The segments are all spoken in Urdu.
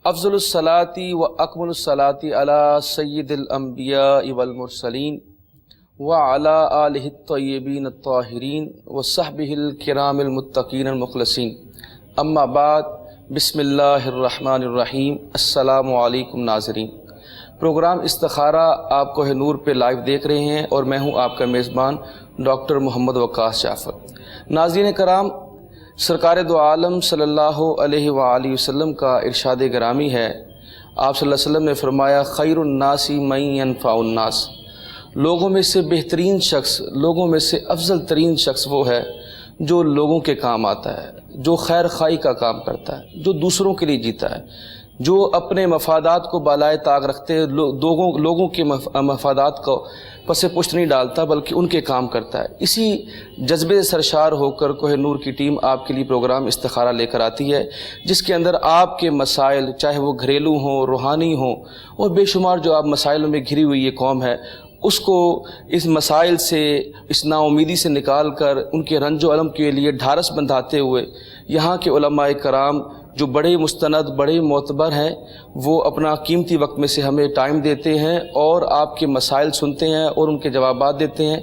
افضل الصلاۃ و اکمل الصلاۃ علی سید الانبیاء والمرسلین وعلی آلہ الطیبین الطاہرین وصحبہ الکرام المتقین المخلصین، اما بعد، بسم اللہ الرحمن الرحیم۔ السلام علیکم ناظرین، پروگرام استخارہ آپ کوہ نور پہ لائیو دیکھ رہے ہیں اور میں ہوں آپ کا میزبان ڈاکٹر محمد وقاص جعفر۔ ناظرین کرام، سرکار دو عالم صلی اللہ علیہ وآلہ وسلم کا ارشاد گرامی ہے، آپ صلی اللہ علیہ وسلم نے فرمایا خیر الناس من ینفع الناس، لوگوں میں سے بہترین شخص، لوگوں میں سے افضل ترین شخص وہ ہے جو لوگوں کے کام آتا ہے، جو خیر خواہی کا کام کرتا ہے، جو دوسروں کے لیے جیتا ہے، جو اپنے مفادات کو بالائے طاق رکھتے لوگوں کے مفادات کو پس پشت نہیں ڈالتا بلکہ ان کے کام کرتا ہے۔ اسی جذبے سے سرشار ہو کر کوہ نور کی ٹیم آپ کے لیے پروگرام استخارہ لے کر آتی ہے، جس کے اندر آپ کے مسائل، چاہے وہ گھریلو ہوں، روحانی ہوں، اور بے شمار جو آپ مسائلوں میں گھری ہوئی یہ قوم ہے، اس کو اس مسائل سے، اس نا امیدی سے نکال کر ان کے رنج و الم کے لیے ڈھارس بندھاتے ہوئے یہاں کے علماء کرام جو بڑے مستند، بڑے معتبر ہیں، وہ اپنا قیمتی وقت میں سے ہمیں ٹائم دیتے ہیں اور آپ کے مسائل سنتے ہیں اور ان کے جوابات دیتے ہیں،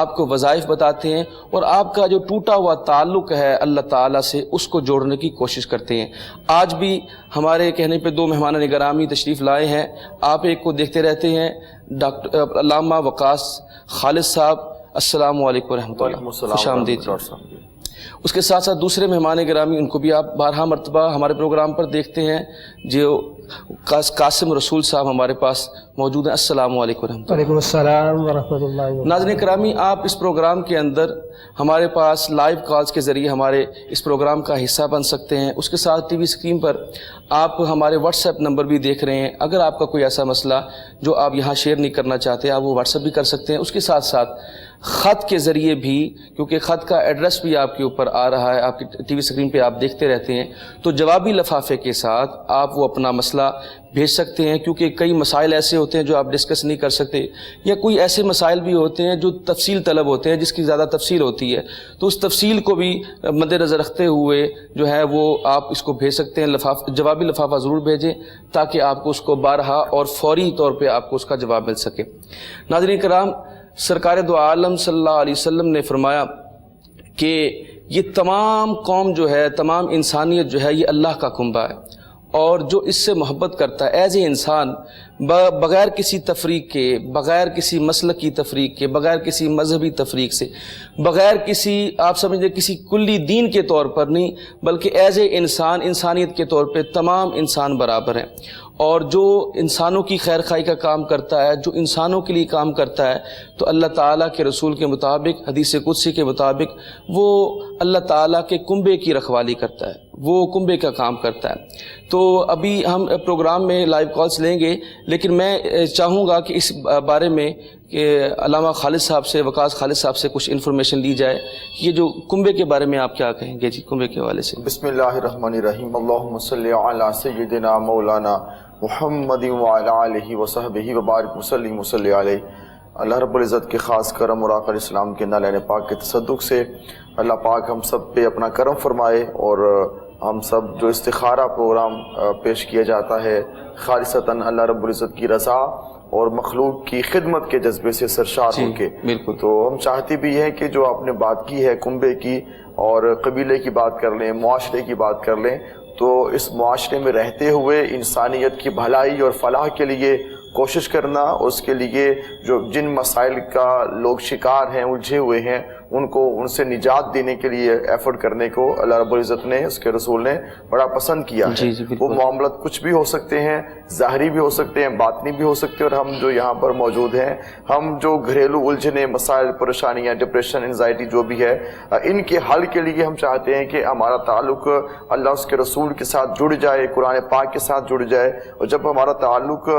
آپ کو وظائف بتاتے ہیں اور آپ کا جو ٹوٹا ہوا تعلق ہے اللہ تعالیٰ سے اس کو جوڑنے کی کوشش کرتے ہیں۔ آج بھی ہمارے کہنے پہ دو مہمان گرامی تشریف لائے ہیں، آپ ایک کو دیکھتے رہتے ہیں، ڈاکٹر علامہ وقاص خالد صاحب، السلام علیکم ورحمۃ اللہ، خوش آمدید۔ اس کے ساتھ ساتھ دوسرے مہمان گرامی، ان کو بھی آپ بارہا مرتبہ ہمارے پروگرام پر دیکھتے ہیں، جو قاسم رسول صاحب ہمارے پاس موجود ہیں، السلام علیکم ورحمۃ اللہ۔ وعلیکم السلام ورحمۃ اللہ وبرکاتہ۔ ناظرین کرامی، آپ اس پروگرام کے اندر ہمارے پاس لائیو کالز کے ذریعے ہمارے اس پروگرام کا حصہ بن سکتے ہیں۔ اس کے ساتھ ٹی وی اسکرین پر آپ ہمارے واٹس ایپ نمبر بھی دیکھ رہے ہیں، اگر آپ کا کوئی ایسا مسئلہ جو آپ یہاں شیئر نہیں کرنا چاہتے، آپ وہ واٹس ایپ بھی کر سکتے ہیں۔ اس کے ساتھ ساتھ خط کے ذریعے بھی، کیونکہ خط کا ایڈریس بھی آپ کے اوپر آ رہا ہے، آپ کی ٹی وی اسکرین پہ آپ دیکھتے رہتے ہیں، تو جوابی لفافے کے ساتھ آپ وہ اپنا مسئلہ بھیج سکتے ہیں، کیونکہ کئی مسائل ایسے ہوتے ہیں جو آپ ڈسکس نہیں کر سکتے، یا کوئی ایسے مسائل بھی ہوتے ہیں جو تفصیل طلب ہوتے ہیں، جس کی زیادہ تفصیل ہوتی ہے، تو اس تفصیل کو بھی مد نظر رکھتے ہوئے جو ہے وہ آپ اس کو بھیج سکتے ہیں۔ جوابی لفافہ ضرور بھیجیں تاکہ آپ کو اس کو بارہا اور فوری طور پہ آپ کو اس کا جواب مل سکے۔ ناظرین کرام، سرکار دو عالم صلی اللہ علیہ وسلم نے فرمایا کہ یہ تمام قوم جو ہے، تمام انسانیت جو ہے، یہ اللہ کا کنبہ ہے، اور جو اس سے محبت کرتا ہے ایز اے انسان، بغیر کسی تفریق کے، بغیر کسی مسلک کی تفریق کے، بغیر کسی مذہبی تفریق سے، بغیر کسی آپ سمجھیں کسی کلی دین کے طور پر نہیں، بلکہ ایز اے انسان، انسانیت کے طور پہ تمام انسان برابر ہیں، اور جو انسانوں کی خیر خواہی کا کام کرتا ہے، جو انسانوں کے لیے کام کرتا ہے، تو اللہ تعالیٰ کے رسول کے مطابق، حدیث قدسی کے مطابق، وہ اللہ تعالیٰ کے کنبے کی رکھوالی کرتا ہے، وہ کنبے کا کام کرتا ہے۔ تو ابھی ہم پروگرام میں لائیو کالز لیں گے، لیکن میں چاہوں گا کہ اس بارے میں کہ علامہ خالد صاحب سے، وقاص خالد صاحب سے کچھ انفارمیشن لی جائے، یہ جو کنبے کے بارے میں آپ کیا کہیں گے؟ جی، کنبے کے حوالے سے۔ بسم اللہ الرحمن الرحیم، اللہم صلی علی سیدنا مولانا محمد وعلی آلہ وصحبہ وبارک وسلم وصلی علیہ۔ اللہ رب العزت کے خاص کرم اور آقا اسلام کے نالین پاک کے تصدق سے اللہ پاک ہم سب پہ اپنا کرم فرمائے، اور ہم سب جو استخارہ پروگرام پیش کیا جاتا ہے خالصتاً اللہ رب العزت کی رضا اور مخلوق کی خدمت کے جذبے سے سرشار ہو کے، بالکل، تو ہم چاہتے بھی ہیں کہ جو آپ نے بات کی ہے کنبے کی، اور قبیلے کی بات کر لیں، معاشرے کی بات کر لیں، تو اس معاشرے میں رہتے ہوئے انسانیت کی بھلائی اور فلاح کے لیے کوشش کرنا، اس کے لیے جو جن مسائل کا لوگ شکار ہیں، الجھے ہوئے ہیں، ان سے نجات دینے کے لیے ایفرٹ کرنے کو اللہ رب العزت نے، اس کے رسول نے بڑا پسند کیا ہے۔ وہ معاملات کچھ بھی ہو سکتے ہیں، ظاہری بھی ہو سکتے ہیں، باطنی بھی ہو سکتے ہیں، اور ہم جو یہاں پر موجود ہیں، ہم جو گھریلو الجھنے، مسائل، پریشانیاں، ڈپریشن، انزائٹی جو بھی ہے، ان کے حل کے لیے ہم چاہتے ہیں کہ ہمارا تعلق اللہ اس کے رسول کے ساتھ جڑ جائے، قرآن پاک کے ساتھ جڑ جائے، اور جب ہمارا تعلق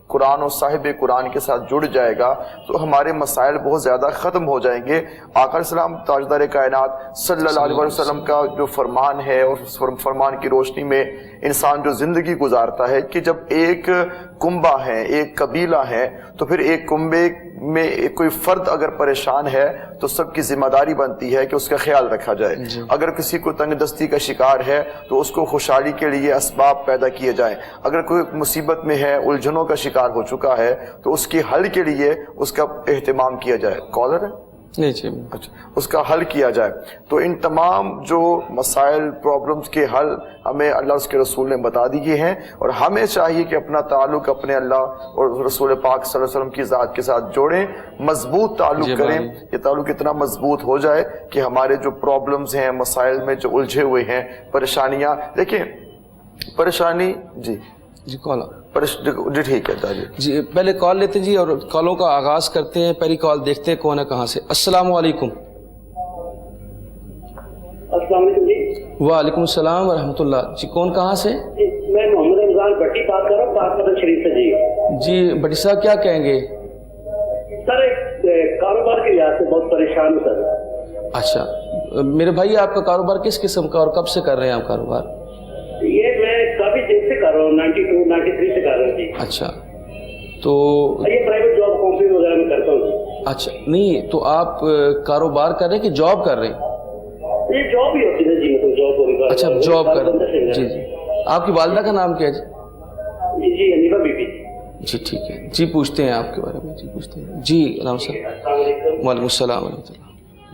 قرآن اور صاحب قرآن کے ساتھ جڑ جائے گا تو ہمارے مسائل بہت زیادہ ختم ہو جائیں گے، آقا السلام تاجدار کائنات صلی اللہ علیہ وسلم کا جو فرمان ہے، اور اس فرمان کی روشنی میں انسان جو زندگی گزارتا ہے کہ جب ایک کنبہ ہے، ایک قبیلہ ہے، تو پھر ایک کنبے میں کوئی فرد اگر پریشان ہے تو سب کی ذمہ داری بنتی ہے کہ اس کا خیال رکھا جائے۔ اگر کسی کو تنگ دستی کا شکار ہے تو اس کو خوشحالی کے لیے اسباب پیدا کیے جائیں، اگر کوئی مصیبت میں ہے، الجھنوں کا شکار ہو چکا ہے تو اس کی حل کے لیے اس کا اہتمام کیا جائے۔ کالر ہے؟ اچھا، اس کا حل کیا جائے۔ تو ان تمام جو مسائل، پرابلمز کے حل ہمیں اللہ اس کے رسول نے بتا دیے ہیں، اور ہمیں چاہیے کہ اپنا تعلق اپنے اللہ اور رسول پاک صلی اللہ علیہ وسلم کی ذات کے ساتھ جوڑیں، مضبوط تعلق کریں۔ یہ تعلق اتنا مضبوط ہو جائے کہ ہمارے جو پرابلمز ہیں، مسائل میں جو الجھے ہوئے ہیں، پریشانیاں، دیکھیں پریشانی جی کال جی ٹھیک ہے جی پہلے کال لیتے جی، اور کالوں کا آغاز کرتے ہیں۔ پہلی کال دیکھتے ہیں کون ہے کہاں سے۔ السلام علیکم۔ السلام علیکم جی۔ وعلیکم السلام ورحمۃ اللہ۔ جی کون کہاں سے؟ میں محمد رمضان بٹی بات کر رہا ہوں پاک مدن شریف سے جی۔ جی بٹی صاحب کیا کہیں گے؟ سر ایک کاروبار کی لحاظ سے بہت پریشان ہوں سر۔ اچھا میرے بھائی، آپ کا کاروبار کس قسم کا اور کب سے کر رہے ہیں آپ کاروبار؟ یہ میں کافی دیر سے کر رہا ہوں، 92 93 سے کر رہا ہوں جی۔ اچھا تو یہ پرائیویٹ جاب کمپنی وغیرہ میں کرتا ہوں جی۔ اچھا نہیں، تو آپ کاروبار کر رہے ہیں کہ جاب کر رہے ہیں؟ یہ جاب ہی ہوتی ہے جی، مطلب جاب۔ اچھا جاب کر رہے ہیں جی۔ جی آپ کی والدہ کا نام کیا ہے جی؟ حنیفہ بی بی جی ٹھیک ہے جی، پوچھتے ہیں آپ کے بارے میں جی، پوچھتے ہیں جی۔ علام صاحب السلام علیکم۔ وعلیکم السلام ورحمۃ اللہ۔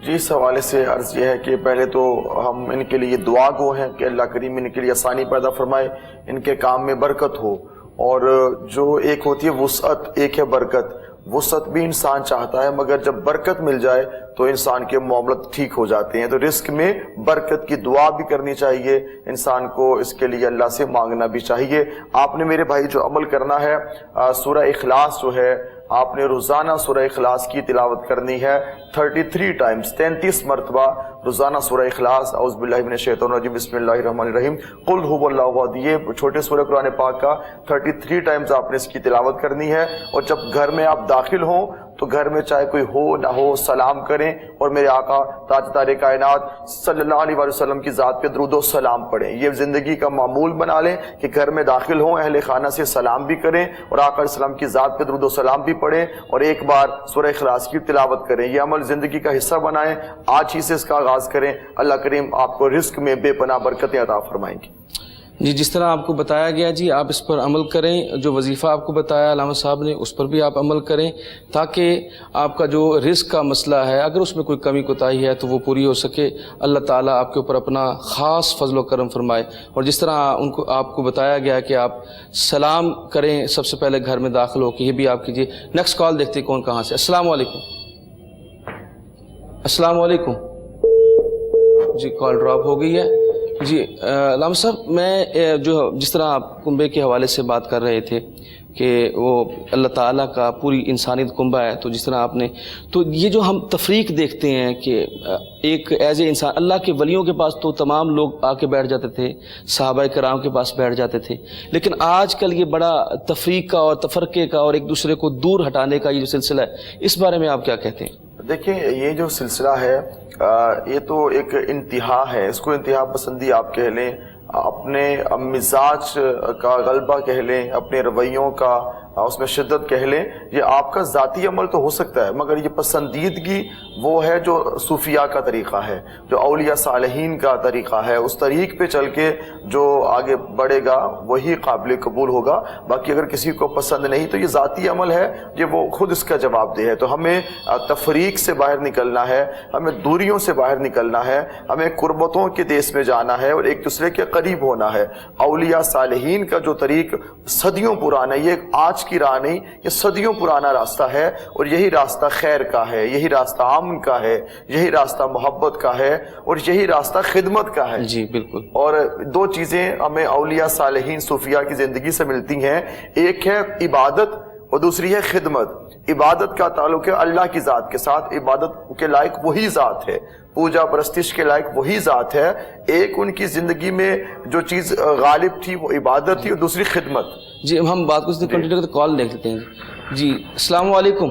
جی اس حوالے سے عرض یہ ہے کہ پہلے تو ہم ان کے لیے دعا گو ہیں کہ اللہ کریم ان کے لیے آسانی پیدا فرمائے، ان کے کام میں برکت ہو، اور جو ایک ہوتی ہے وسعت، ایک ہے برکت۔ وسعت بھی انسان چاہتا ہے، مگر جب برکت مل جائے تو انسان کے معاملات ٹھیک ہو جاتے ہیں۔ تو رزق میں برکت کی دعا بھی کرنی چاہیے انسان کو، اس کے لیے اللہ سے مانگنا بھی چاہیے۔ آپ نے میرے بھائی جو عمل کرنا ہے، سورہ اخلاص جو ہے، آپ نے روزانہ سورہ اخلاص کی تلاوت کرنی ہے 33 ٹائمز، 33 مرتبہ روزانہ سورہ اخلاص، اعوذ باللہ من الشیطان الرجیم، بسم اللہ الرحمن الرحیم، قل هو اللہ احد، یہ چھوٹے سورہ قرآن پاک کا 33 ٹائمز آپ نے اس کی تلاوت کرنی ہے۔ اور جب گھر میں آپ داخل ہوں تو گھر میں چاہے کوئی ہو نہ ہو سلام کریں، اور میرے آقا تاجدار کائنات صلی اللہ علیہ وسلم کی ذات پہ درود و سلام پڑھیں۔ یہ زندگی کا معمول بنا لیں کہ گھر میں داخل ہوں اہل خانہ سے سلام بھی کریں، اور آقا علیہ السلام کی ذات پہ درود و سلام بھی پڑھیں، اور ایک بار سورہ اخلاص کی تلاوت کریں۔ یہ عمل زندگی کا حصہ بنائیں، آج ہی سے اس کا آغاز کریں۔ اللہ کریم آپ کو رزق میں بے پناہ برکتیں عطا فرمائیں گے۔ جی جس طرح آپ کو بتایا گیا جی، آپ اس پر عمل کریں۔ جو وظیفہ آپ کو بتایا علامہ صاحب نے، اس پر بھی آپ عمل کریں، تاکہ آپ کا جو رزق کا مسئلہ ہے، اگر اس میں کوئی کمی کوتاہی ہے تو وہ پوری ہو سکے۔ اللہ تعالیٰ آپ کے اوپر اپنا خاص فضل و کرم فرمائے۔ اور جس طرح آپ کو بتایا گیا کہ آپ سلام کریں سب سے پہلے گھر میں داخل ہو کے، یہ بھی آپ کیجیے۔ نیکسٹ کال دیکھتے ہیں کون کہاں سے۔ السلام علیکم۔ السلام علیکم جی، کال ڈراپ ہو گئی ہے جی۔ علامہ صاحب، میں جس طرح آپ کنبے کے حوالے سے بات کر رہے تھے کہ وہ اللہ تعالیٰ کا پوری انسانیت کنبہ ہے، تو جس طرح آپ نے، تو یہ جو ہم تفریق دیکھتے ہیں کہ ایک ایز اے انسان، اللہ کے ولیوں کے پاس تو تمام لوگ آ کے بیٹھ جاتے تھے، صحابہ کرام کے پاس بیٹھ جاتے تھے، لیکن آج کل یہ بڑا تفریق کا اور تفرقے کا اور ایک دوسرے کو دور ہٹانے کا یہ جو سلسلہ ہے، اس بارے میں آپ کیا کہتے ہیں؟ دیکھیں یہ جو سلسلہ ہے یہ تو ایک انتہا ہے، اس کو انتہا پسندی آپ کہہ لیں، اپنے مزاج کا غلبہ کہہ لیں، اپنے رویوں کا اس میں شدت کہہ لیں، یہ آپ کا ذاتی عمل تو ہو سکتا ہے، مگر یہ پسندیدگی وہ ہے جو صوفیاء کا طریقہ ہے، جو اولیاء صالحین کا طریقہ ہے، اس طریق پہ چل کے جو آگے بڑھے گا وہی قابل قبول ہوگا۔ باقی اگر کسی کو پسند نہیں تو یہ ذاتی عمل ہے، یہ وہ خود اس کا جواب دہ ہے۔ تو ہمیں تفریق سے باہر نکلنا ہے، ہمیں دوریوں سے باہر نکلنا ہے، ہمیں قربتوں کے دیس میں جانا ہے اور ایک دوسرے کے قریب ہونا ہے۔ اولیاء صالحین کا جو طریق صدیوں پرانا، یہ آج کی راہ نہیں، یہ صدیوں پرانا راستہ ہے، اور یہی راستہ خیر کا ہے، یہی راستہ امن کا ہے، یہی راستہ محبت کا ہے، اور یہی راستہ خدمت کا ہے۔ جی بالکل۔ اور دو چیزیں ہمیں اولیاء صالحین صوفیاء کی زندگی سے ملتی ہیں، ایک ہے عبادت اور دوسری ہے خدمت۔ عبادت کا تعلق ہے اللہ کی ذات کے ساتھ، عبادت کے لائق وہی ذات ہے، پوجا پرستش کے لائق وہی ذات ہے۔ ایک ان کی زندگی میں جو چیز غالب تھی وہ عبادت تھی، اور دوسری خدمت۔ جی ہم بات کو کنٹینیو کرتے، کال دیکھ لیتے ہیں جی۔ السلام علیکم۔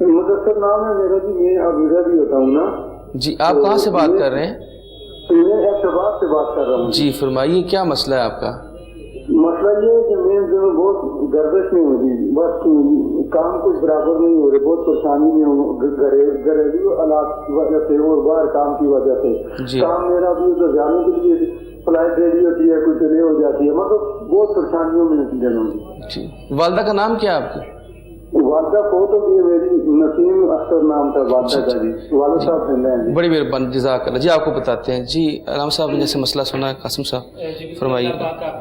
مدثر نام ہے میرا جی، میں ابوذا بھی ہوتا ہوں نا جی آپ کہاں سے بات کر رہے ہیں؟ میں احتساب سے بات کر رہا ہوں جی فرمائیے کیا مسئلہ ہے آپ کا؟ مسئلہ یہ ہے کہ میں جو بہت گردش نہیں ہو رہی، بس کام کچھ برابر نہیں ہو رہے، بہت پریشانی میں ہوں گھریلو حالات کی وجہ سے اور باہر کام کی وجہ سے جی کام میرا بھی تو جانے کے لیے فلائٹ ریڈی ہوتی ہے، کوئی ڈیلے ہو جاتی ہے، مطلب بہت پریشانیوں میں دنوں میں. جی والدہ کا نام کیا ہے آپ کی؟ والدہ فوت ہو گئی ہے میری، نسیم اختر نام تھا والدہ کا جی، والد صاحب زندہ ہیں جی. بڑی مہربانی جزاک اللہ. جی آپ کو بتاتے ہیں. جی علامہ صاحب نے جیسے مسئلہ سنا ہے، قاسم صاحب فرمائیے.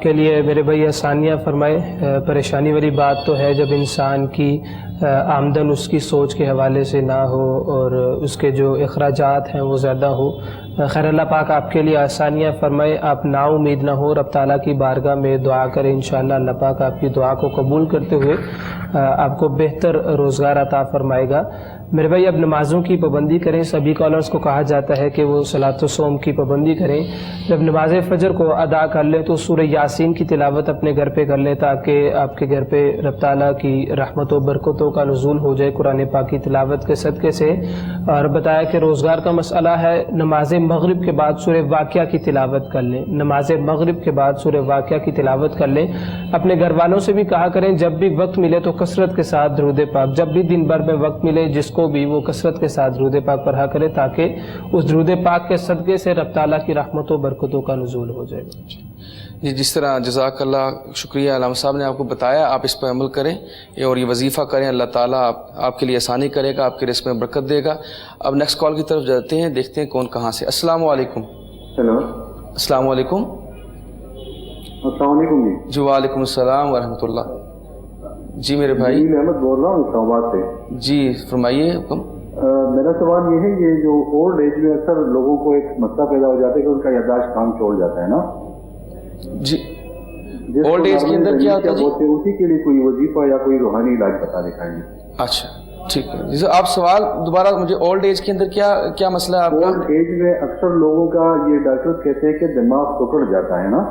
کے لیے میرے بھائی آسانیاں فرمائے. پریشانی والی بات تو ہے جب انسان کی آمدن اس کی سوچ کے حوالے سے نہ ہو اور اس کے جو اخراجات ہیں وہ زیادہ ہو. خیر اللہ پاک آپ کے لیے آسانیاں فرمائے. آپ نا امید نہ ہو، رب تعالیٰ کی بارگاہ میں دعا کریں، انشاءاللہ اللہ پاک آپ کی دعا کو قبول کرتے ہوئے آپ کو بہتر روزگار عطا فرمائے گا. میرے بھائی اب نمازوں کی پابندی کریں. سبھی کالرز کو کہا جاتا ہے کہ وہ صلاۃ و صوم کی پابندی کریں. جب نماز فجر کو ادا کر لیں تو سورہ یاسین کی تلاوت اپنے گھر پہ کر لیں تاکہ آپ کے گھر پہ رب تعالیٰ کی رحمت و برکتوں کا نزول ہو جائے قرآن پاک کی تلاوت کے صدقے سے. اور بتایا کہ روزگار کا مسئلہ ہے، نماز مغرب کے بعد سورہ واقعہ کی تلاوت کر لیں. نماز مغرب کے بعد سورہ واقعہ کی تلاوت کر لیں. اپنے گھر والوں سے بھی کہا کریں جب بھی وقت ملے تو کثرت کے ساتھ درود پاک، جب بھی دن بھر میں وقت ملے جس کو بھی وہ کثرت کے ساتھ درود پاک پڑھا کرے تاکہ اس درود پاک کے صدقے سے رب تعالیٰ کی رحمت و برکتوں کا نزول ہو جائے. جی جس طرح جزاک اللہ، شکریہ علامہ صاحب نے آپ کو بتایا، آپ اس پر عمل کریں اور یہ وظیفہ کریں. اللہ تعالیٰ آپ کے لیے آسانی کرے گا، آپ کے رزق میں برکت دے گا. اب نیکسٹ کال کی طرف جاتے ہیں، دیکھتے ہیں کون کہاں سے. السلام علیکم. ہیلو السلام علیکم. السلام علیکم جی. جی وعلیکم السلام ورحمۃ اللہ. جی میرے بھائی. جی احمد بول رہا ہوں اسلام آباد سے. جی فرمائیے حکم. میرا سوال یہ ہے، یہ جو اولڈ ایج میں اکثر لوگوں کو ایک مسئلہ پیدا ہو جاتا ہے کہ ان کا یادداشت کام چھوڑ جاتا ہے نا. جی اولڈ ایج کے اندر کیا ہوتا ہے جی؟ اسی کے لیے کوئی وظیفہ یا کوئی روحانی علاج بتا دکھائیں گے. اچھا ٹھیک ہے. جیسے آپ سوال دوبارہ مجھے، اولڈ ایج کے اندر کیا مسئلہ ہے آپ کا؟ اولڈ ایج میں اکثر لوگوں کا یہ ڈاکٹر کہتے ہیں کہ دماغ سکڑ جاتا ہے نا.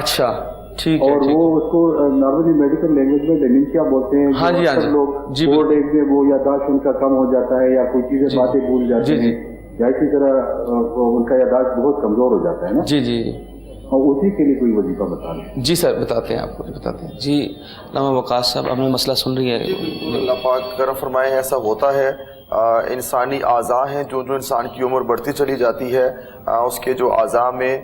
اچھا ٹھیک ہے. اور وہ اس کو نارملی میڈیکل لینگویج میں ڈیمنشیا بولتے ہیں. ہاں جی ہاں جی. لوگ اولڈ ایج میں وہ یادداشت ان کا کم ہو جاتا ہے یا کوئی چیزیں باتیں بھول جاتے ہیں یا اسی طرح ان کا یادداشت بہت کمزور ہو جاتا ہے نا. جی جی جی. اور اسی کے لیے کوئی وظیفہ بتا دیں. جی سر بتاتے ہیں آپ کو، بتاتے ہیں. جی علامہ وقاص صاحب آپ نے مسئلہ سن رہی ہے. اللہ پاک کرم فرمائے. ایسا ہوتا ہے انسانی اعضاء ہیں، جو انسان کی عمر بڑھتی چلی جاتی ہے اس کے جو اعضاء میں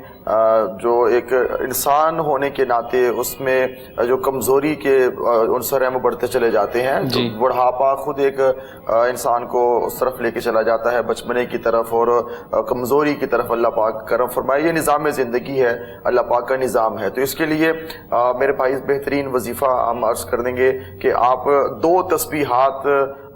جو ایک انسان ہونے کے ناطے اس میں جو کمزوری کے عنصر ہیں وہ بڑھتے چلے جاتے ہیں. جی. بڑھاپا خود ایک انسان کو اس طرف لے کے چلا جاتا ہے، بچپنے کی طرف اور کمزوری کی طرف. اللہ پاک کرم فرمائے. یہ نظام زندگی ہے، اللہ پاک کا نظام ہے. تو اس کے لیے میرے بھائی بہترین وظیفہ ہم عرض کر دیں گے کہ آپ 2 تسبیحات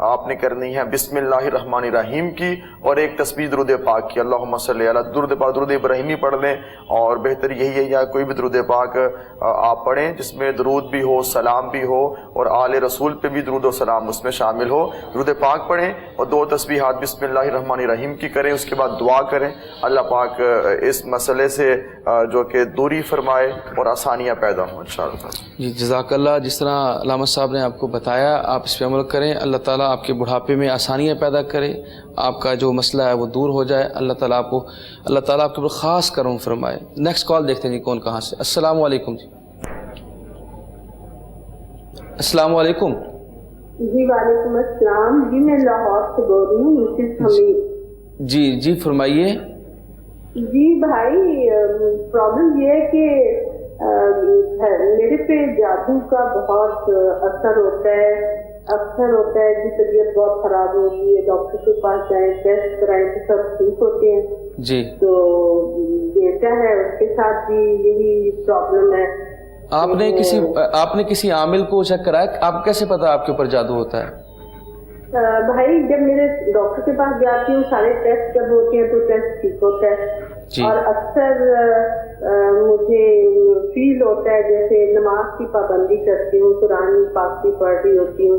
آپ نے کرنی ہے، بسم اللہ الرحمن الرحیم کی اور ایک تسبیح درود پاک کی. اللہم صلی علی درود پاک، درود ابراہیمی پڑھ لیں اور بہتر یہی ہے یا کوئی بھی درود پاک آپ پڑھیں جس میں درود بھی ہو، سلام بھی ہو اور آل رسول پہ بھی درود و سلام اس میں شامل ہو. درود پاک پڑھیں اور 2 تسبیحات بسم اللہ الرحمن الرحیم کی کریں. اس کے بعد دعا کریں اللہ پاک اس مسئلے سے جو کہ دوری فرمائے اور آسانیاں پیدا ہوں انشاءاللہ. جی جزاک اللہ. جس طرح علامہ صاحب نے آپ کو بتایا آپ اس پہ عمل کریں. اللہ تعالیٰ آپ کے بڑھاپے میں آسانیاں پیدا کرے، آپ کا جو مسئلہ ہے وہ دور ہو جائے. اللہ تعالیٰ آپ کے اوپر خاص کرم فرمائے. نیکسٹ کال دیکھتے ہیں جی کون کہاں سے. السلام علیکم جی. السلام علیکم. جی وعلیکم السلام. جی میں لاہور سے بول رہی ہوں، مسز حمید. جی جی فرمائیے. جی بھائی پرابلم یہ ہے کہ میرے پہ جادو کا بہت اثر ہوتا ہے، اکثر ہوتا ہے. جی طبیعت بہت خراب ہوتی ہے، ڈاکٹر کے پاس جائیں، ٹیسٹ کرائیں تو سب ٹھیک ہوتے ہیں. جی تو بیٹا ہے اس کے ساتھ بھی یہی پرابلم ہے. آپ نے کسی عامل کو چیک کرایا؟ آپ کو کیسے پتا آپ کے اوپر جادو ہوتا ہے؟ بھائی جب میرے ڈاکٹر کے پاس جاتی ہوں سارے ٹیسٹ جب ہوتے ہیں تو ٹیسٹ ٹھیک ہوتا ہے. اور اکثر مجھے فیل ہوتا ہے جیسے نماز کی پابندی کرتی ہوں، قرآن پاک کی پڑھ رہی ہوتی ہوں،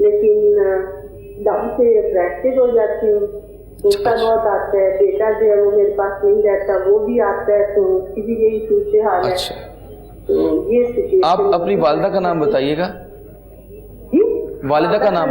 لیکن دم سے فریکچر ہو جاتی ہوں. غصہ بہت آتا ہے. بیٹا جو ہے وہ میرے پاس نہیں رہتا، وہ بھی آتا ہے تو اس کی بھی یہی صورت حال ہے. تو یہ سچویشن. آپ اپنی والدہ کا نام بتائیے گا. والدہ کا نام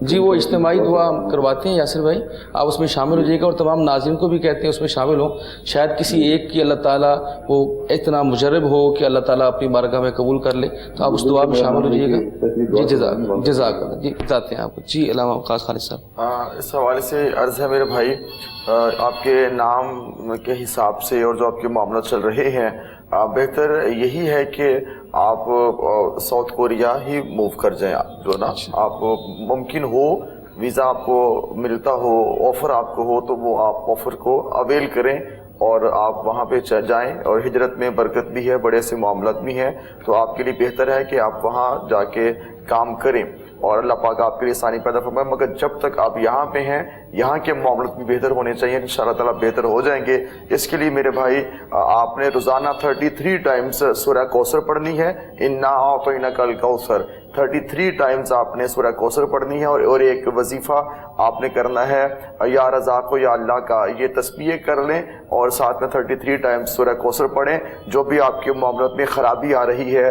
جی وہ اجتماعی دعا ہم کرواتے ہیں یاسر بھائی, آپ اس میں شامل ہو جائیے گا, اور تمام ناظرین کو بھی کہتے ہیں اس میں شامل ہوں. شاید کسی ایک کی اللہ تعالیٰ وہ اتنا مجرب ہو کہ اللہ تعالیٰ اپنی بارگاہ میں قبول کر لے, تو آپ اس دعا میں شامل ہو جائیے گا. جی جزاک اللہ. جی بتاتے ہیں آپ کو. جی علامہ وقاص خالد صاحب. اس حوالے سے عرض ہے میرے بھائی, آپ کے نام کے حساب سے اور جو آپ کے معاملات چل رہے ہیں, بہتر یہی ہے کہ آپ ساؤتھ کوریا ہی موو کر جائیں. جو نا آپ ممکن ہو ویزا آپ کو ملتا ہو, آفر آپ کو ہو, تو وہ آپ آفر کو اویل کریں اور آپ وہاں پہ جائیں. اور ہجرت میں برکت بھی ہے, بڑے سے معاملات بھی ہیں, تو آپ کے لیے بہتر ہے کہ آپ وہاں جا کے کام کریں اور اللہ پاک آپ کے لیے آسانی پیدا فرمائے. مگر جب تک آپ یہاں پہ ہیں, یہاں کے معاملات بھی بہتر ہونے چاہیے, انشاءاللہ تعالیٰ بہتر ہو جائیں گے. اس کے لیے میرے بھائی آپ نے روزانہ 33 ٹائمز سورہ کوثر پڑھنی ہے. انا اعطیناک الکوثر 33 ٹائمز آپ نے سورہ کوثر پڑھنی ہے. اور ایک وظیفہ آپ نے کرنا ہے یا رزاق یا اللہ کا, یہ تسبیح کر لیں اور ساتھ میں 33 ٹائمز سورہ کوثر پڑھیں. جو بھی آپ کے معاملات میں خرابی آ رہی ہے,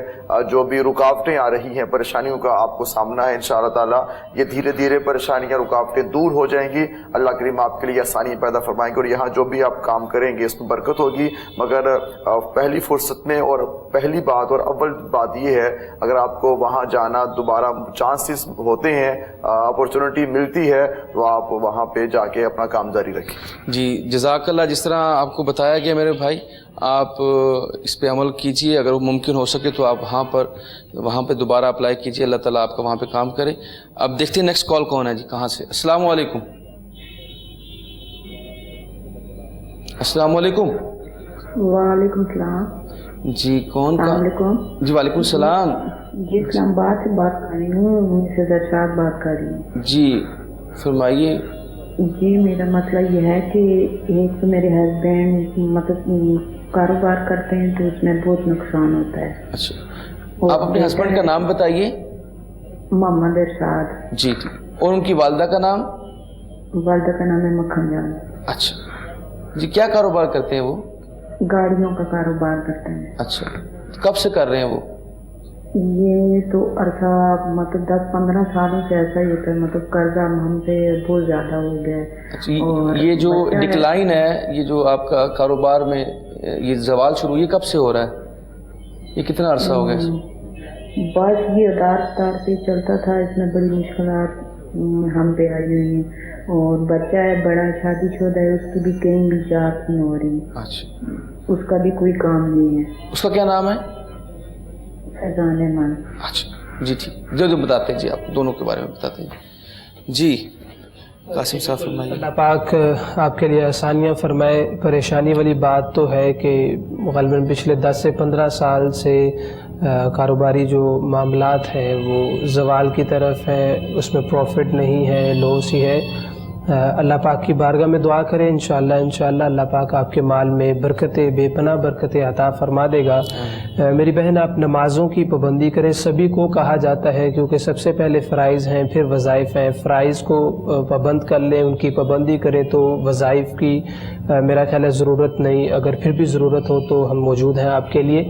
جو بھی رکاوٹیں آ رہی ہیں, پریشانیوں کا آپ کو سامنا ہے, انشاءاللہ تعالیٰ یہ دھیرے دھیرے پریشانیاں رکاوٹیں دور ہو جائیں گی. اللہ کریم آپ کے لیے آسانی پیدا فرمائیں گے, اور یہاں جو بھی آپ کام کریں گے اس میں برکت ہوگی. مگر پہلی فرصت میں اور پہلی بات اور اول بات یہ ہے, اگر آپ کو وہاں جانا دوبارہ چانسز ہوتے ہیں, اپرچونٹی ملتی ہے, تو آپ وہاں پہ جا کے اپنا کام جاری رکھیں. جی جزاک اللہ. جس طرح آپ کو بتایا گیا میرے بھائی, آپ اس پہ عمل کیجئے. اگر وہ ممکن ہو سکے تو آپ وہاں پہ دوبارہ اپلائی کیجئے. اللہ تعالیٰ آپ کا وہاں پہ کام کرے. اب دیکھتے ہیں نیکسٹ کال کون ہے. جی کہاں سے؟ السلام علیکم. السلام علیکم. وعلیکم السلام. جی کون کا؟ جی وعلیکم السلام. جی اسلام آباد سے بات کر رہی ہوں, سے درشاد بات کر رہی ہوں. جی فرمائیے. جی میرا مسئلہ یہ ہے کہ ایک تو میرے ہسبینڈ مطلب کاروبار کرتے ہیں تو اس میں بہت نقصان ہوتا ہے. اچھا, آپ اپنے ہسبینڈ کا نام بتائیے. محمد ارشاد. جی ٹھیک. اور ان کی والدہ کا نام؟ والدہ کا نام ہے مکھن جان. اچھا جی, کیا کاروبار کرتے ہیں وہ؟ گاڑیوں کا کاروبار کرتے ہیں. اچھا, کب سے کر رہے ہیں وہ؟ یہ تو عرصہ مطلب 10-15 سالوں سے ایسا ہی ہوتا ہے. مطلب قرضہ ہم سے بہت زیادہ ہو گیا ہے. اچھا, یہ جو ڈکلائن ہے, یہ جو آپ کا کاروبار میں یہ زوال شروع, یہ کب سے ہو رہا ہے؟ یہ کتنا عرصہ ہو گیا؟ بس یہ ادار سے چلتا تھا, اس میں بڑی مشکلات ہم پہ آئی ہوئی ہیں. اور بچہ ہے بڑا, شادی شدہ ہے, اس کی بھی کہیں بھی جات نہیں ہو رہی. اچھا, اس کا بھی کوئی کام نہیں ہے. اس کا کیا نام ہے؟ فیضان احمد. اچھا جی ٹھیک, جو بتاتے ہیں. جی آپ دونوں کے بارے میں بتاتے ہیں. جی قاسم صاحب فرمائیے. اللہ پاک آپ کے لیے آسانیاں فرمائے. پریشانی والی بات تو ہے کہ غالباً پچھلے 10 سے 15 سال سے کاروباری جو معاملات ہیں وہ زوال کی طرف ہیں, اس میں پروفٹ نہیں ہے, لوس ہی ہے. اللہ پاک کی بارگاہ میں دعا کریں, انشاءاللہ اللہ پاک آپ کے مال میں برکتیں, بے پناہ برکتیں عطا فرما دے گا. میری بہن آپ نمازوں کی پابندی کریں. سبھی کو کہا جاتا ہے کیونکہ سب سے پہلے فرائض ہیں, پھر وظائف ہیں. فرائض کو پابند کر لیں, ان کی پابندی کریں, تو وظائف کی میرا خیال ہے ضرورت نہیں. اگر پھر بھی ضرورت ہو تو ہم موجود ہیں آپ کے لیے.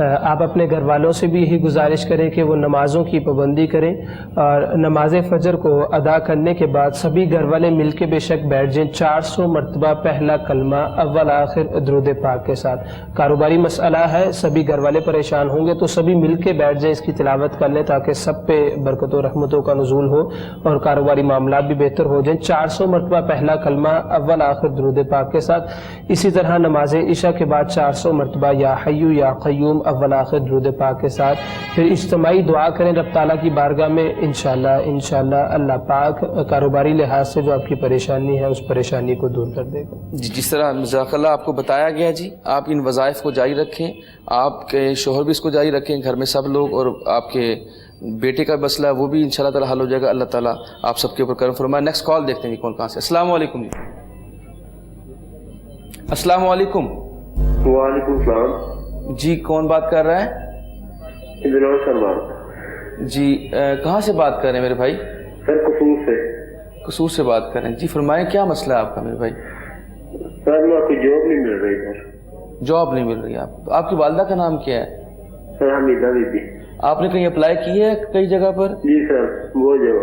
آپ اپنے گھر والوں سے بھی یہی گزارش کریں کہ وہ نمازوں کی پابندی کریں, اور نماز فجر کو ادا کرنے کے بعد سبھی گھر والے مل کے بے شک بیٹھ جائیں 400 مرتبہ پہلا کلمہ اول آخر درود پاک کے ساتھ. کاروباری مسئلہ ہے, سبھی گھر والے پریشان ہوں گے, تو سبھی مل کے بیٹھ جائیں, اس کی تلاوت کر لیں تاکہ سب پہ برکت و رحمتوں کا نزول ہو اور کاروباری معاملات بھی بہتر ہو جائیں. 400 مرتبہ پہلا کلمہ اول آخر درود پاک کے ساتھ. اسی طرح نماز عشاء کے بعد 400 مرتبہ یا حیو یا قیوم اول آخر درود پاک کے ساتھ. پھر اجتماعی دعا کریں رب تعالیٰ کی بارگاہ میں. انشاءاللہ اللہ پاک کاروباری لحاظ سے جو آپ کی پریشانی ہے اس پریشانی کو دور کر دے گا. جس طرح جزاک اللہ آپ کو بتایا گیا, جی آپ ان وظائف کو جاری رکھیں, آپ کے شوہر بھی اس کو جاری رکھیں, گھر میں سب لوگ, اور آپ کے بیٹے کا مسئلہ ہے وہ بھی انشاءاللہ تعالی حل ہو جائے گا. اللہ تعالیٰ آپ سب کے اوپر کرم فرمائے. نیکسٹ کال دیکھتے ہیں کون کہاں سے. السلام علیکم. جی السلام علیکم. وعلیکم السلام. جی کون بات کر رہا ہے؟ جی کہاں سے بات کر رہے ہیں میرے بھائی؟ سر قصور سے بات کر رہے ہیں. جی فرمائیں کیا مسئلہ ہے آپ کا میرے بھائی؟ سر میں کوئی جاب نہیں مل رہی سر. جاب نہیں مل رہی آپ کو؟ آپ کی والدہ کا نام کیا ہے؟ سر حمیدہ بی بی. آپ نے کہیں اپلائی کی ہے کئی جگہ پر؟ جی سر, وہ جگہ.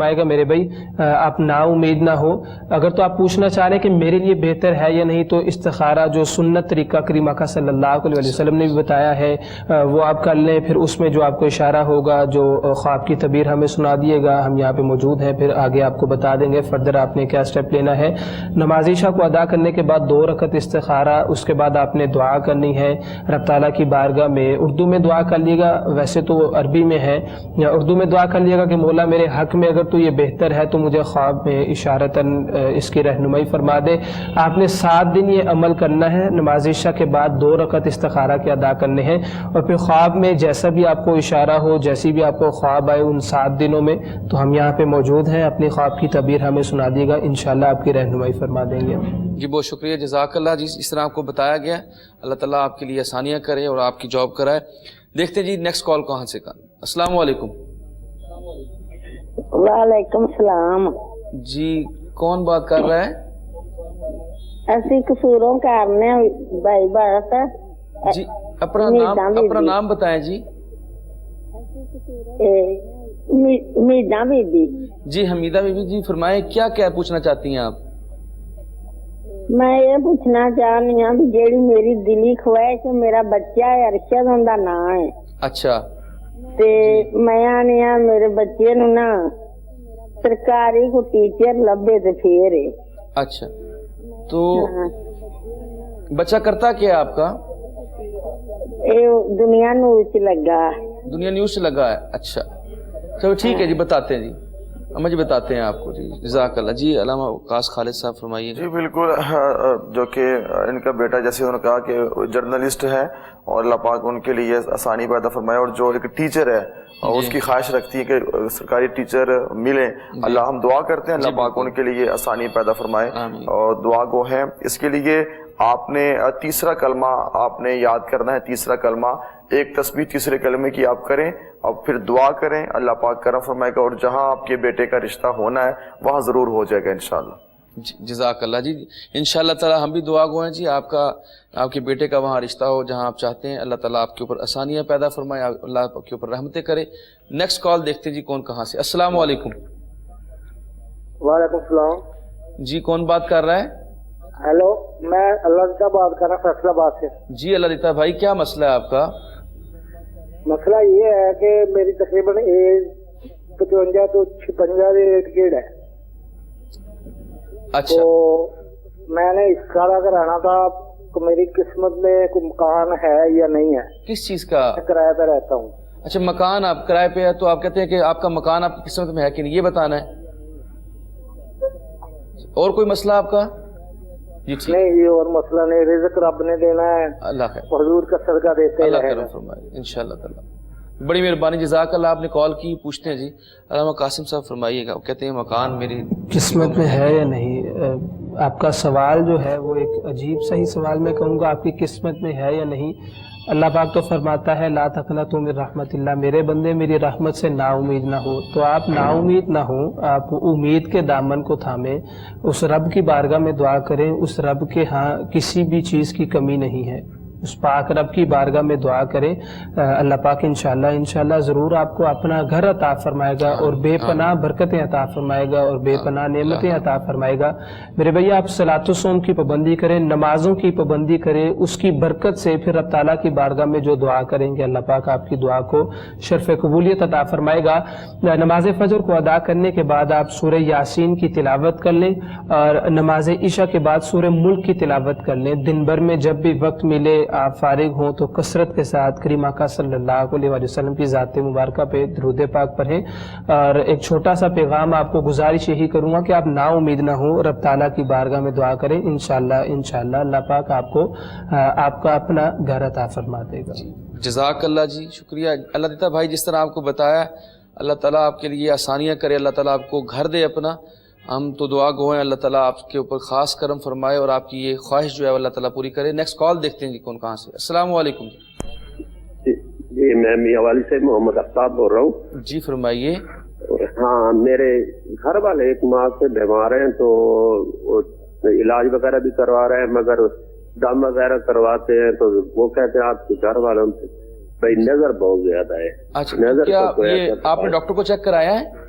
فرمائے گا میرے بھائی آپ نا امید نہ ہو. اگر تو آپ پوچھنا چاہ رہے ہیں کہ میرے لیے بہتر ہے یا نہیں، تو استخارہ جو سنت طریقہ کریم آقا صلی اللہ علیہ وسلم نے بھی بتایا ہے وہ آپ کر لیں. پھر اس میں جو آپ کو اشارہ ہوگا، جو خواب کی تعبیر ہمیں سنا دیے گا، ہم یہاں پہ موجود ہیں، پھر آگے آپ کو بتا دیں گے فردر آپ نے کیا سٹیپ لینا ہے. نماز عشاء کو ادا کرنے کے بعد 2 رکعت استخارہ، اس کے بعد آپ نے دعا کرنی ہے رب تعالیٰ کی بارگاہ میں. اردو میں دعا کر لیے گا، ویسے تو عربی میں ہے، اردو میں دعا کر لیے گا کہ مولا میرے حق میں اگر تو یہ بہتر ہے تو مجھے خواب میں اشارتاً اس کی رہنمائی فرما دے. آپ نے 7 دن یہ عمل کرنا ہے. نماز عشاء کے بعد 2 رکعت استخارہ کے ادا کرنے ہیں، اور پھر خواب میں جیسا بھی آپ کو اشارہ ہو، جیسی بھی آپ کو خواب آئے ان 7 دنوں میں، تو ہم یہاں پہ موجود ہیں. اپنی خواب کی تعبیر ہمیں سنا دیے گا، انشاءاللہ آپ کی رہنمائی فرما دیں گے. جی بہت شکریہ، جزاک اللہ جی. اس طرح آپ کو بتایا گیا، اللہ تعالیٰ آپ کے لیے آسانیاں کرے اور آپ کی جاب کرائے. دیکھتے ہیں جی نیکسٹ کال کہاں سے کا. السلام علیکم. وعلیکم السلام. جی کون بات کر رہا ہے؟ ایسی قصوروں کرنے بھائی بات. جی اپنا نام بتائیں جی. حمیدہ بی بی. جی حمیدہ بی بی جی فرمائیں، کیا پوچھنا چاہتی ہیں آپ؟ میں یہ پوچھنا چاہنی ہوں بھی جیڑی میری دلی خواہش ہے، میرا بچہ ہے ارشد اوندا نام ہے. اچھا. تے میں آنی ہاں میرے بچے نو نا سرکاری کو ٹیچر لبے تے پھر. اچھا تو بچہ کرتا کیا ہے آپ کا؟ دنیا نیوز لگا. دنیا نیوز سے لگا ہے. اچھا چلو ٹھیک ہے جی، بتاتے ہیں جی، اما جی بتاتے ہیں آپ کو. جی جزاک اللہ. جی علامہ وقاص خالد صاحب فرمائیے. جی بالکل، جو کہ ان کا بیٹا جیسے انہوں نے کہا کہ جرنلسٹ ہے اور اللہ پاک ان کے لیے آسانی پیدا فرمائے، اور جو ایک ٹیچر ہے اور اس کی خواہش رکھتی ہے کہ سرکاری ٹیچر ملیں. اللہ ہم دعا کرتے ہیں اللہ پاک ان کے لیے آسانی پیدا فرمائے اور دعا گو ہیں. اس کے لیے آپ نے تیسرا کلمہ آپ نے یاد کرنا ہے. تیسرا کلمہ، ایک تسبیح تیسرے کلمے کی آپ کریں اور پھر دعا کریں، اللہ پاک کرم فرمائے گا، اور جہاں آپ کے بیٹے کا رشتہ ہونا ہے وہاں ضرور ہو جائے گا انشاءاللہ. جزاک اللہ جی. انشاءاللہ تعالی ہم بھی دعا گو ہیں جی، آپ کے بیٹے کا وہاں رشتہ ہو جہاں آپ چاہتے ہیں. اللہ تعالیٰ آپ کے اوپر آسانیاں پیدا فرمائے، اللہ آپ کے اوپر رحمتیں کرے. نیکسٹ کال دیکھتے جی کون کہاں سے. السلام علیکم. وعلیکم السلام. جی کون بات کر رہا ہے؟ ہیلو، میں اللہ دیتا بات کر رہا ہوں فیصلہ آباد سے. جی اللہ دیتا بھائی، کیا مسئلہ ہے آپ کا؟ مسئلہ یہ ہے کہ میری تقریباً ایج 55 تو 56 کے ارد ہے. اچھا. تو میں نے استخارہ کرانا تھا کہ میری قسمت میں کوئی مکان ہے یا نہیں ہے. کس چیز کا؟ کرایہ پہ رہتا ہوں. اچھا مکان آپ کرائے پہ ہے، تو آپ کہتے ہیں کہ آپ کا مکان آپ کی قسمت میں ہے کہ نہیں، یہ بتانا ہے. اور کوئی مسئلہ آپ کا؟ جی ٹھیک. نہیں یہ اور مسئلہ نہیں، رزق رب نے دینا ہے، اللہ خیر، حضور کا صدقہ دیتے اللہ رہے کرم فرمائے انشاءاللہ تعالی. بڑی مہربانی، جزاک اللہ. آپ نے کال کی، پوچھتے ہیں جی علامہ قاسم صاحب فرمائیے گا. وہ کہتے ہیں مکان میری قسمت میں ہے یا نہیں. آپ کا سوال جو ہے وہ ایک عجیب سا ہی سوال میں کہوں گا. آپ کی قسمت میں ہے یا نہیں. اللہ پاک تو فرماتا ہے لا تقنطوا من رحمت اللہ، میرے بندے میری رحمت سے نا امید نہ ہو. تو آپ نا امید نہ ہوں، آپ امید کے دامن کو تھامیں، اس رب کی بارگاہ میں دعا کریں. اس رب کے ہاں کسی بھی چیز کی کمی نہیں ہے. اس پاک رب کی بارگاہ میں دعا کریں. اللہ پاک انشاءاللہ ضرور آپ کو اپنا گھر عطا فرمائے گا اور بے پناہ برکتیں عطا فرمائے گا اور بے پناہ نعمتیں عطا فرمائے گا. میرے بھیا آپ صلاۃ و صوم کی پابندی کریں، نمازوں کی پابندی کریں، اس کی برکت سے پھر رب تعالیٰ کی بارگاہ میں جو دعا کریں گے اللہ پاک آپ کی دعا کو شرف قبولیت عطا فرمائے گا. نماز فجر کو ادا کرنے کے بعد آپ سورہ یاسین کی تلاوت کر لیں اور نماز عشاء کے بعد سورہ ملک کی تلاوت کر لیں. دن بھر میں جب بھی وقت ملے آپ فارغ ہوں تو کثرت کے ساتھ کریم آقا صلی اللہ علیہ وسلم کی ذات مبارکہ پہ درود پاک پڑھیں. اور ایک چھوٹا سا پیغام آپ کو گزارش یہی کروں گا کہ آپ نا امید نہ ہوں، رب تعالیٰ کی بارگاہ میں دعا کریں. انشاءاللہ اللہ پاک آپ کو آپ کا اپنا گھر عطا فرما دے گا. جزاک اللہ جی، شکریہ. اللہ دیتا بھائی جس طرح آپ کو بتایا، اللہ تعالیٰ آپ کے لیے آسانیاں کرے، اللہ تعالیٰ آپ کو گھر دے اپنا. ہم تو دعا گو ہیں اللہ تعالیٰ آپ کے اوپر خاص کرم فرمائے اور آپ کی یہ خواہش جو ہے اللہ تعالیٰ پوری کرے. نیکسٹ کال دیکھتے ہیں جی کون کہاں سے. السلام علیکم. جی میں میاں والی سے محمد افتاب بول رہا ہوں. جی فرمائیے. ہاں میرے گھر والے ایک ماہ سے بیمار ہیں تو علاج وغیرہ بھی کروا رہے ہیں، مگر دم وغیرہ کرواتے ہیں تو وہ کہتے ہیں آپ کے گھر والوں سے بھائی نظر بہت زیادہ ہے. اچھا کیا یہ آپ نے ڈاکٹر کو چیک کرایا ہے؟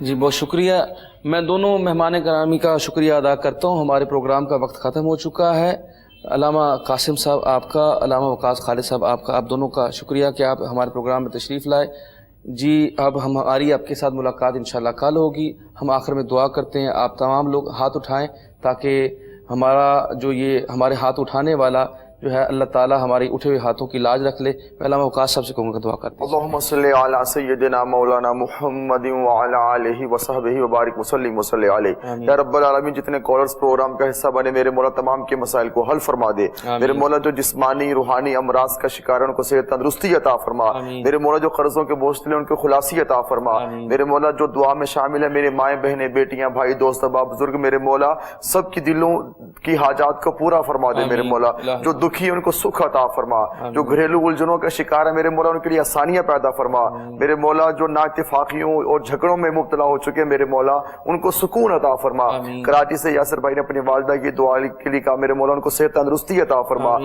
جی بہت شکریہ. میں دونوں مہمان گرامی کا شکریہ ادا کرتا ہوں. ہمارے پروگرام کا وقت ختم ہو چکا ہے. علامہ قاسم صاحب آپ کا, علامہ وقاص خالد صاحب آپ کا, آپ دونوں کا شکریہ کہ آپ ہمارے پروگرام میں تشریف لائے. جی اب ہماری آپ کے ساتھ ملاقات انشاءاللہ کل ہوگی. ہم آخر میں دعا کرتے ہیں آپ تمام لوگ ہاتھ اٹھائیں تاکہ ہمارا جو یہ ہمارے ہاتھ اٹھانے والا جو ہے اللہ تعالیٰ ہماری اٹھے ہوئے ہاتھوں کی لاج رکھ لے. میں علامہ وقاص صاحب سے کہوں گا دعا کرتے ہیں. اللہم صلی علی سیدنا مولانا محمد وعلی آلہ وصحبہ وبارک وسلم وصلی علیہ. یا رب العالمین جتنے کالرز پروگرام کا حصہ بنے میرے مولا تمام کے مسائل کو حل فرما دے. میرے مولا جو جسمانی روحانی امراض کا شکار ہے ان کو صحت تندرستی عطا فرما. میرے مولا جو قرضوں کے بوجھ تلے ان کو خلاصی عطا فرما. میرے مولا جو دعا میں شامل ہے میرے مائیں بہنیں بیٹیاں بھائی دوست احباب بزرگ میرے مولا سب کی دلوں کی حاجات کو پورا فرما دے. میرے مولا جو دکھی ان کو سکھ عطا فرما. جو گھریلو الجھنوں کا شکار ہے میرے مولا ان کے لیے آسانیاں پیدا فرما. میرے مولا جو نااتفاقیوں اور جھگڑوں میں مبتلا ہو چکے میرے مولا ان کو سکون عطا فرما. کراچی سے یاسر بھائی نے اپنی والدہ کی دعا کے لیے کہا میرے مولا ان کو صحت تندرستی عطا فرما.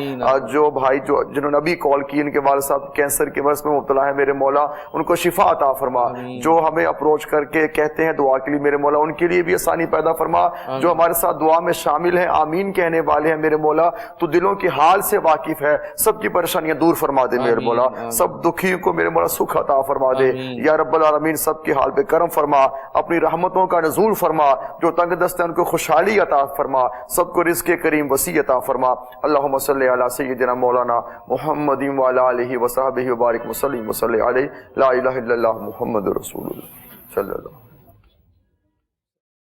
جو بھائی جنہوں نے ابھی کال کی ان کے والد صاحب کینسر کے مرض میں مبتلا ہے میرے مولا ان کو شفا عطا فرما. جو ہمیں اپروچ کر کے کہتے ہیں دعا کے لیے میرے مولا ان کے لیے بھی آسانی پیدا فرما. جو ہمارے ساتھ دعا میں شامل ہیں آمین کہنے والے ہیں میرے مولا تو دلوں کے حال سے واقف ہے. سب کی پریشانیاں دور فرما دے میرے مولا. سب دکھیوں کو میرے مولا سکھ عطا فرما دے. یا رب العالمین سب کے حال پہ کرم فرما. اپنی رحمتوں کا نزول فرما. جو تنگ دست ہیں ان کو خوشحالی عطا فرما. سب کو رزق کریم وسیع عطا فرما. اللہم صلی علی سیدنا مولانا محمد وعلی آلہ وصحبہ وبارک وسلم وصلی علیہ. لا الہ الا اللہ محمد رسول اللہ صلی اللہ.